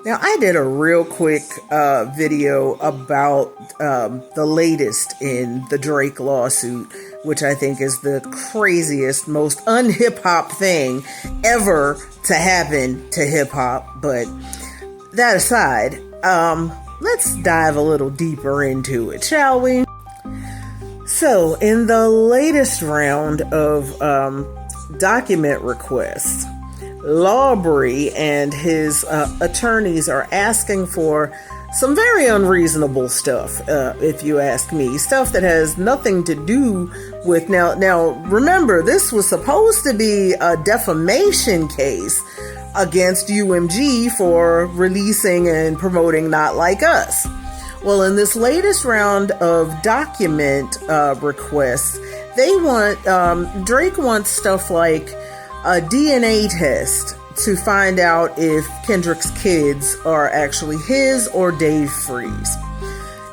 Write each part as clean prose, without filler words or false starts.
Now, I did a real quick video about the latest in the Drake lawsuit, which I think is the craziest, most un-hip-hop thing ever to happen to hip-hop. But that aside, let's dive a little deeper into it, shall we? So, in the latest round of document requests, Lawbrey and his attorneys are asking for some very unreasonable stuff, if you ask me. Stuff that has nothing to do with... Now, remember, this was supposed to be a defamation case against UMG for releasing and promoting Not Like Us. Well, in this latest round of document requests, Drake wants stuff like a DNA test to find out if Kendrick's kids are actually his or Dave Freeze.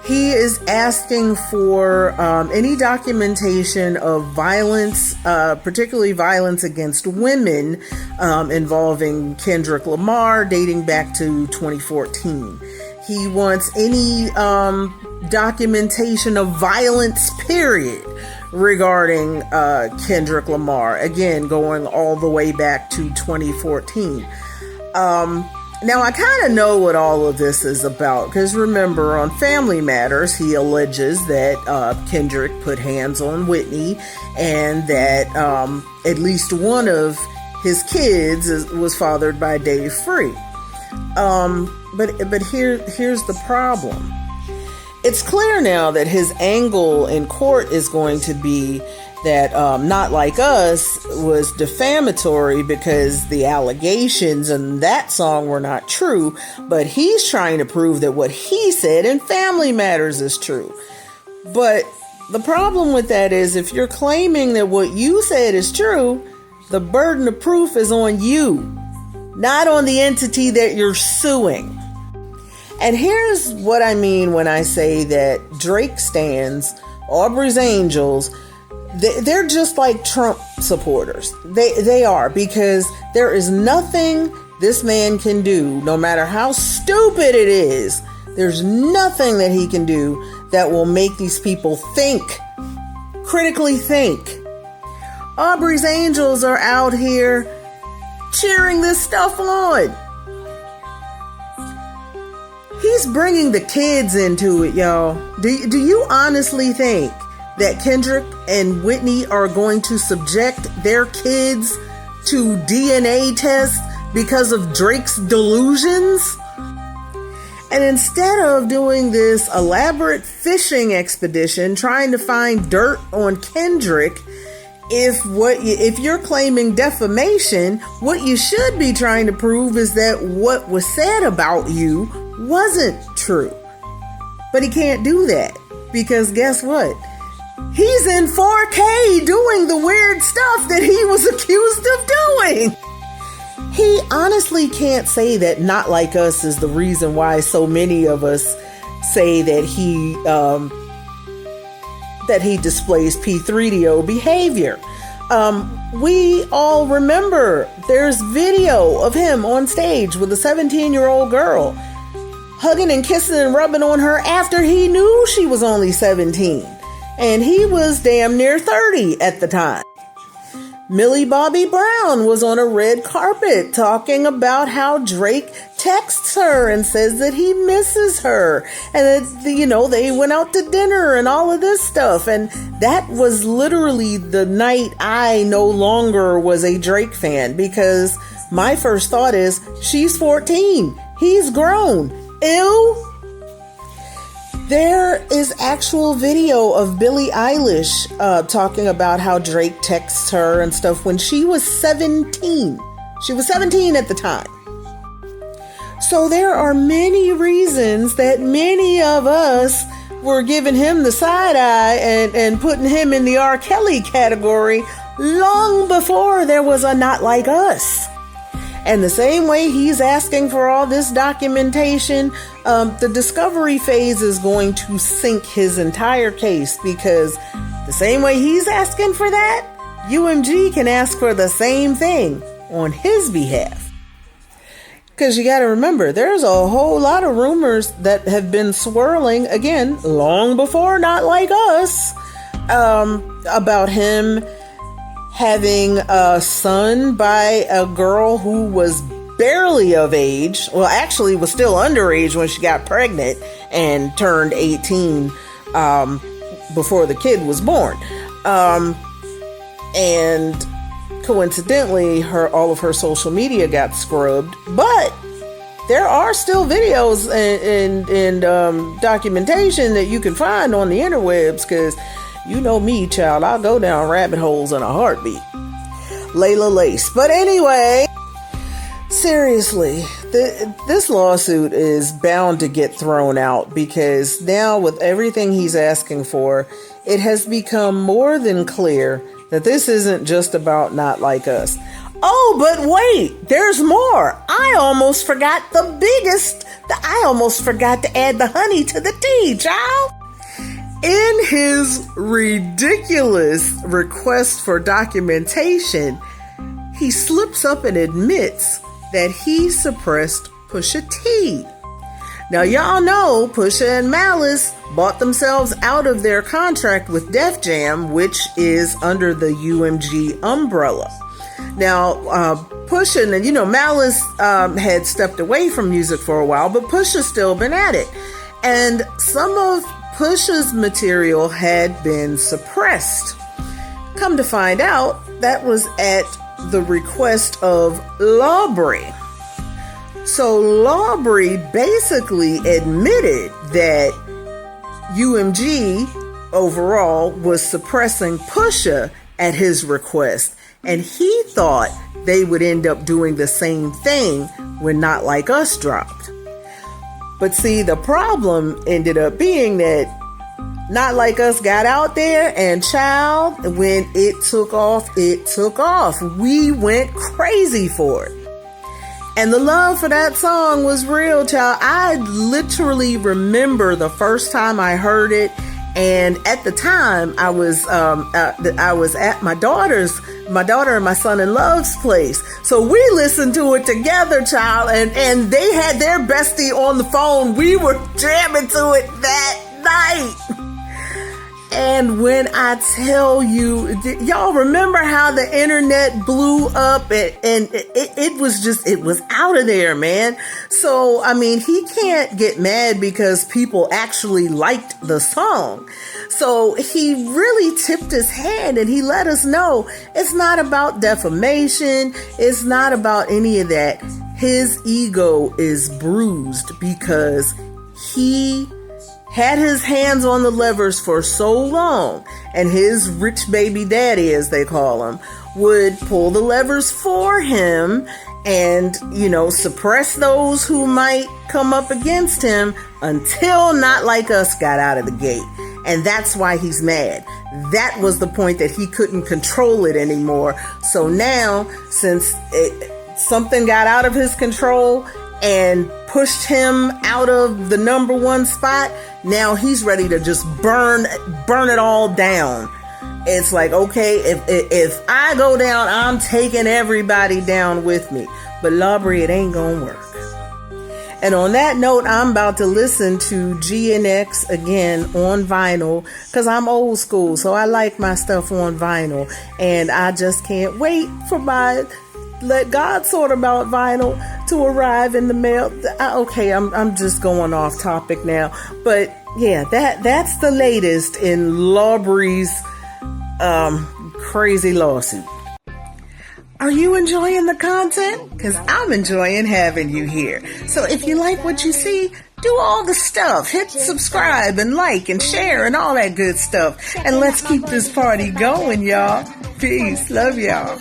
He is asking for any documentation of violence, particularly violence against women, involving Kendrick Lamar dating back to 2014. He wants any documentation of violence, period, regarding Kendrick Lamar, again going all the way back to 2014. Now I kind of know what all of this is about, because remember, on Family Matters he alleges that Kendrick put hands on Whitney and that at least one of his kids was fathered by Dave Free. But here's the problem. It's clear now that his angle in court is going to be that Not Like Us was defamatory because the allegations in that song were not true, but he's trying to prove that what he said in Family Matters is true. But the problem with that is, if you're claiming that what you said is true, the burden of proof is on you, not on the entity that you're suing. And here's what I mean when I say that Drake stans, Aubrey's Angels, they're just like Trump supporters. They are, because there is nothing this man can do, no matter how stupid it is. There's nothing that he can do that will make these people think, critically think. Aubrey's Angels are out here cheering this stuff on. He's bringing the kids into it, y'all. Do you honestly think that Kendrick and Whitney are going to subject their kids to DNA tests because of Drake's delusions? And instead of doing this elaborate fishing expedition trying to find dirt on Kendrick, if you're claiming defamation, what you should be trying to prove is that what was said about you wasn't true. But he can't do that, because guess what? He's in 4K doing the weird stuff that he was accused of doing. He honestly can't say that Not Like Us is the reason why so many of us say that he displays P3DO behavior. We all remember there's video of him on stage with a 17-year-old girl, hugging and kissing and rubbing on her after he knew she was only 17. And he was damn near 30 at the time. Millie Bobby Brown was on a red carpet talking about how Drake texts her and says that he misses her. And that, they went out to dinner and all of this stuff. And that was literally the night I no longer was a Drake fan, because my first thought is, she's 14. He's grown. Ew. There is actual video of Billie Eilish talking about how Drake texts her and stuff when she was 17. She was 17 at the time. So there are many reasons that many of us were giving him the side eye and putting him in the R. Kelly category long before there was a Not Like Us. And the same way he's asking for all this documentation, the discovery phase is going to sink his entire case, because the same way he's asking for that, UMG can ask for the same thing on his behalf. Because you got to remember, there's a whole lot of rumors that have been swirling, again, long before Not Like Us, about him having a son by a girl who was barely of age. Well, actually was still underage when she got pregnant and turned 18 before the kid was born. And coincidentally, all of her social media got scrubbed, but there are still videos and documentation that you can find on the interwebs, because you know me, child, I'll go down rabbit holes in a heartbeat. Layla Lace. But anyway, seriously, this lawsuit is bound to get thrown out, because now with everything he's asking for, it has become more than clear that this isn't just about Not Like Us. Oh, but wait, there's more. I almost forgot I almost forgot to add the honey to the tea, child. In his ridiculous request for documentation, he slips up and admits that he suppressed Pusha T. Now, y'all know Pusha and Malice bought themselves out of their contract with Def Jam, which is under the UMG umbrella. Now, Pusha and, Malice had stepped away from music for a while, but Pusha's still been at it. And some of Pusha's material had been suppressed. Come to find out, that was at the request of Lawbrey. So Lawbrey basically admitted that UMG overall was suppressing Pusha at his request, and he thought they would end up doing the same thing when Not Like Us dropped. But see, the problem ended up being that Not Like Us got out there, and child, when it took off, it took off. We went crazy for it. And the love for that song was real, child. I literally remember the first time I heard it, and at the time I was at my daughter and my son-in-law's place. So we listened to it together, child, and they had their bestie on the phone. We were jamming to it that night. And when I tell you, y'all remember how the internet blew up and it was out of there, man. So, I mean, he can't get mad because people actually liked the song. So he really tipped his hand and he let us know it's not about defamation. It's not about any of that. His ego is bruised because he had his hands on the levers for so long, and his rich baby daddy, as they call him, would pull the levers for him and, suppress those who might come up against him until Not Like Us got out of the gate. And that's why he's mad. That was the point that he couldn't control it anymore. So now, since something got out of his control and pushed him out of the number one spot, now he's ready to just burn it all down. It's like, okay, if I go down, I'm taking everybody down with me. But Lawbrey, it ain't gonna work. And on that note, I'm about to listen to G&X again on vinyl, because I'm old school, so I like my stuff on vinyl. And I just can't wait for my Let God Sort About vinyl to arrive in the mail. Okay, I'm just going off topic now. But yeah, that's the latest in Lawbrey's crazy lawsuit. Are you enjoying the content? Because I'm enjoying having you here. So if you like what you see, do all the stuff. Hit subscribe and like and share and all that good stuff. And let's keep this party going, y'all. Peace. Love y'all.